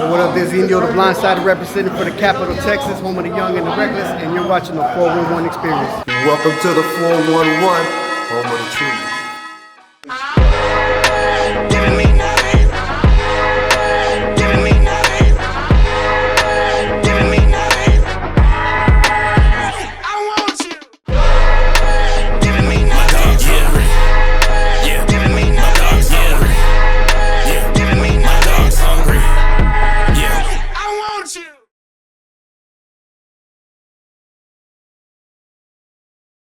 What up, this is Ndeo, the Blindside representing for the capital Texas, home of the young and the reckless, and you're watching the 411 Experience. Welcome to the 411, home of the truth.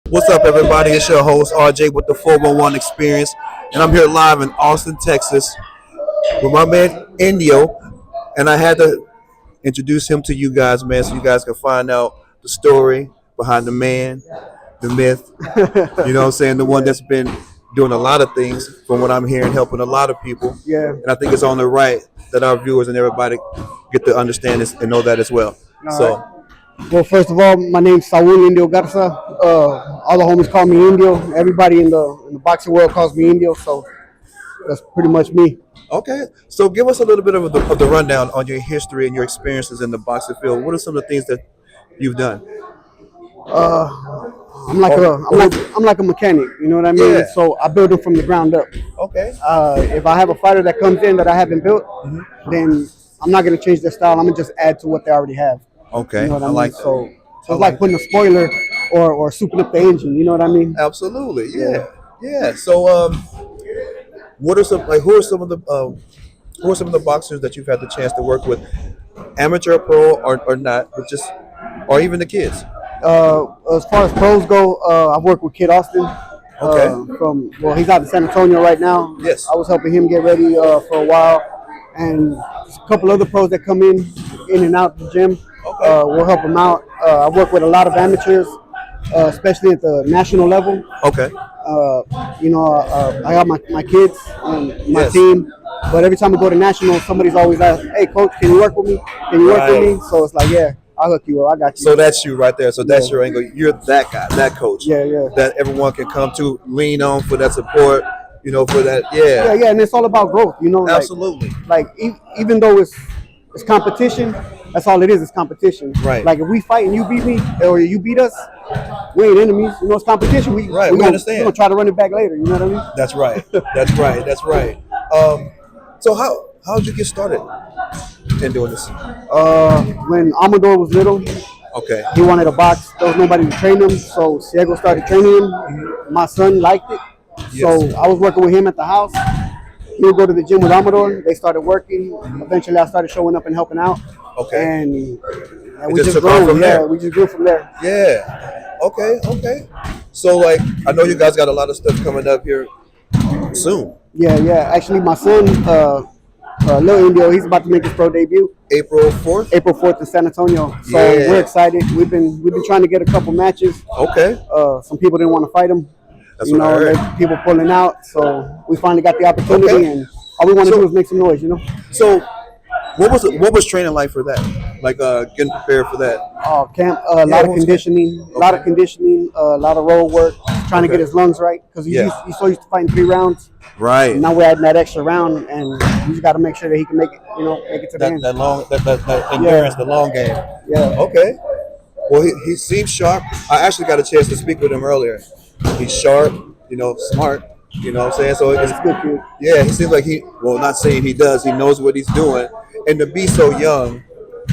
What's up, everybody? It's your host, RJ, with the 411 Experience, and I'm here live in Austin, Texas, with my man, Ndeo, and I had to introduce him to you guys, man, so you guys can find out the story behind the man, the myth, you know what I'm saying, the one that's been doing a lot of things from what I'm hearing, helping a lot of people, and I think it's on the right that our viewers and everybody get to understand this and know that as well. Well, first of all, my name's Saul Garcia. All the homies call me Ndeo. Everybody in the boxing world calls me Ndeo, so that's pretty much me. Okay, so give us a little bit of the rundown on your history and your experiences in the boxing field. What are some of the things that you've done? I'm like a mechanic, you know what I mean? Yeah. So I build them from the ground up. Okay. If I have a fighter that comes in that I haven't built, then I'm not gonna change their style. I'm gonna just add to what they already have. Okay, you know what I mean? like that. So it's like putting a spoiler or souping up the engine. You know what I mean? Absolutely, yeah. So, who are some of the boxers that you've had the chance to work with, amateur, pro, or not, but or even the kids? As far as pros go, I've worked with Kid Austin. Okay. He's out in San Antonio right now. Yes. I was helping him get ready for a while, and a couple other pros that come in and out the gym. Okay. We'll help them out. I work with a lot of amateurs, especially at the national level. Okay. I got my kids and my team, but every time we go to national, somebody's always like, "Hey, coach, can you work with me? Can you work with me?" So it's like, "Yeah, I'll hook you up. I got you." So that's you right there. So that's your angle. You're that guy, that coach. Yeah. That everyone can come to, lean on for that support. You know, for that. Yeah, and it's all about growth. You know, absolutely. Even though it's competition. That's all it is. It's competition. Right. Like if we fight and you beat me or you beat us, we ain't enemies. You know, it's competition. We understand. We're gonna try to run it back later. You know what I mean? That's right. That's right. So how'd you get started in doing this? When Amador was little, okay, he wanted to box. There was nobody to train him, so Seigo started training him. My son liked it, so I was working with him at the house. He would go to the gym with Amador. They started working. Eventually, I started showing up and helping out. Okay. And we just grew from there. We just grew from there. Yeah. Okay. So, I know you guys got a lot of stuff coming up here soon. Yeah. Actually, my son, Lil Ndeo, he's about to make his pro debut. April 4th? April 4th in San Antonio. So we're excited. We've been trying to get a couple matches. Okay. Some people didn't want to fight him. That's what I heard. People pulling out. So we finally got the opportunity, and all we want to do is make some noise, you know. So what was training like for that? Getting prepared for that? Camp, a lot of conditioning, a lot of road work, trying to get his lungs right because he's so used to fighting 3 rounds. Right. And now we're adding that extra round, and we just got to make sure that he can make it to the end. That endurance, the long game. Yeah. Okay. Well, he seems sharp. I actually got a chance to speak with him earlier. He's sharp, smart. You know what I'm saying? So it's good, kid. Yeah, he seems like not saying he does. He knows what he's doing, and to be so young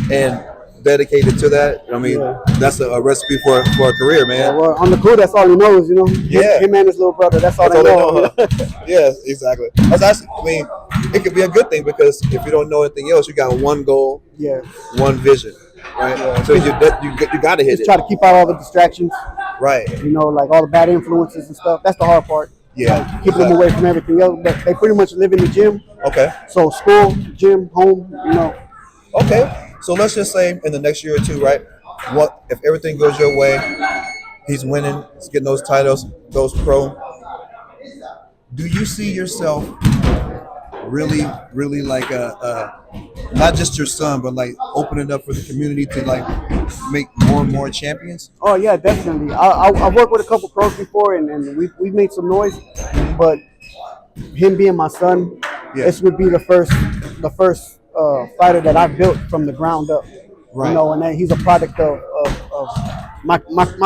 and dedicated to that, that's a recipe for a career, man. Yeah, well, on the court, that's all he knows, Yeah. Him and his little brother, that's all they know. Yeah, exactly. It could be a good thing because if you don't know anything else, you got one goal, one vision, right? Yeah. So you got to hit it. Try to keep out all the distractions. Right. All the bad influences and stuff. That's the hard part. Yeah. Keeping them away from everything else. But they pretty much live in the gym. Okay. So school, gym, home, Okay. So let's just say in the next year or two, right? What if everything goes your way? He's winning. He's getting those titles, those pro. Do you see yourself really not just your son, but opening up for the community to make more and more champions? Oh yeah, definitely. I've worked with a couple pros before, and we've made some noise. But him being my son, this would be the first fighter that I built from the ground up. Right. You know, and then he's a product of my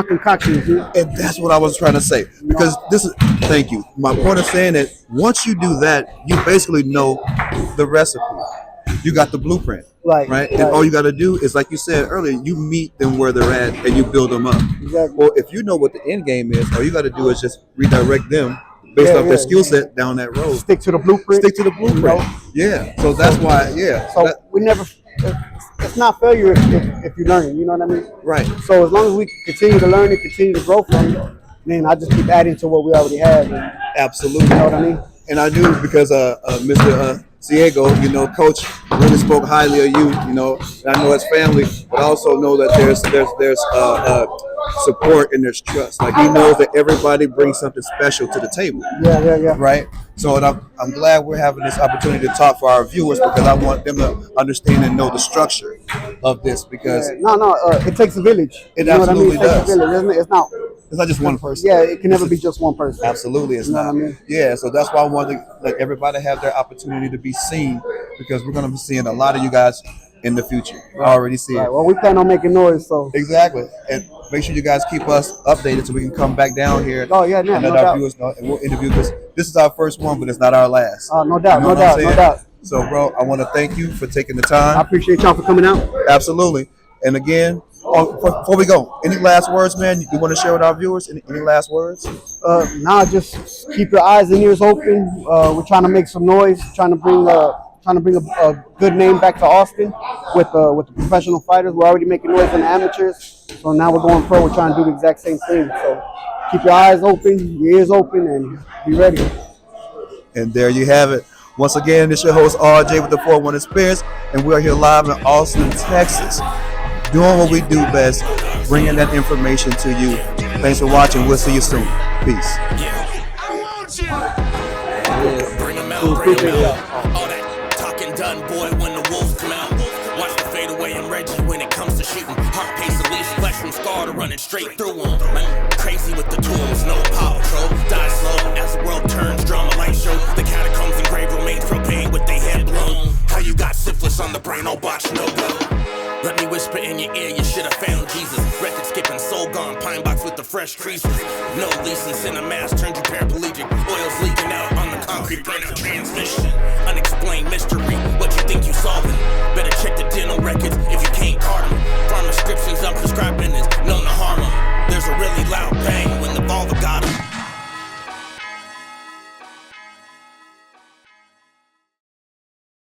concoctions. You know? And that's what I was trying to say. Because this is, thank you. My point of saying that once you do that, you basically know the recipe. You got the blueprint. Right. And all you got to do is, like you said earlier, you meet them where they're at and you build them up. Exactly. Well, if you know what the end game is, all you got to do is just redirect them based off their skill set down that road. Stick to the blueprint. Stick to the blueprint. You know? Yeah. So that's why, So we never, it's not failure if you learn, you know what I mean? Right. So as long as we continue to learn and continue to grow from it, then I just keep adding to what we already have. Absolutely. You know what I mean? And I knew because Mr. Seigo, you know, Coach really spoke highly of you, you know, and I know his family, but I also know that there's support and there's trust. Like, he knows that everybody brings something special to the table. Yeah. Right? So I'm glad we're having this opportunity to talk for our viewers, because I want them to understand and know the structure of this, because it takes a village. It absolutely does. It's not just one person. Yeah, it can never be just one person. Absolutely, it's not. What I mean? Yeah, so that's why I want to let everybody have their opportunity to be seen, because we're going to be seeing a lot of you guys in the future. I already see it. Well, we plan on making noise, so. Exactly. And make sure you guys keep us updated so we can come back down here. Oh, yeah, and let our viewers know, and we'll interview this. This is our first one, but it's not our last. No doubt, no doubt. So, bro, I want to thank you for taking the time. I appreciate y'all for coming out. Absolutely. And again, before we go, any last words, man, you want to share with our viewers? Any last words? Just keep your eyes and ears open. We're trying to make some noise, trying to bring a good name back to Austin with the professional fighters. We're already making noise in the amateurs, so now we're going pro. We're trying to do the exact same thing. So keep your eyes open, your ears open, and be ready. And there you have it. Once again, this is your host, RJ, with the 4-1 Experience, and we are here live in Austin, Texas, doing what we do best, bringing that information to you. Thanks for watching. We'll see you soon. Peace. Bring them out, bring them out. All that talking done, boy, when the wolves come out. Watch the fade away and Reggie when it comes to shooting. Heart pace at least, flesh from scar to running straight through them. Man, crazy with the tools, no power control. Die slow as the world turns, drama light show. The catacombs engraved remains propane with they head blown. How you got syphilis on the brain, no botch, no go. Let me whisper in your ear, you should have found Jesus. Record skipping, soul gone, pine box with the fresh creases. No leasing, cinemass, turned you paraplegic. Oil's leaking out on the concrete, burning transmission. Unexplained mystery.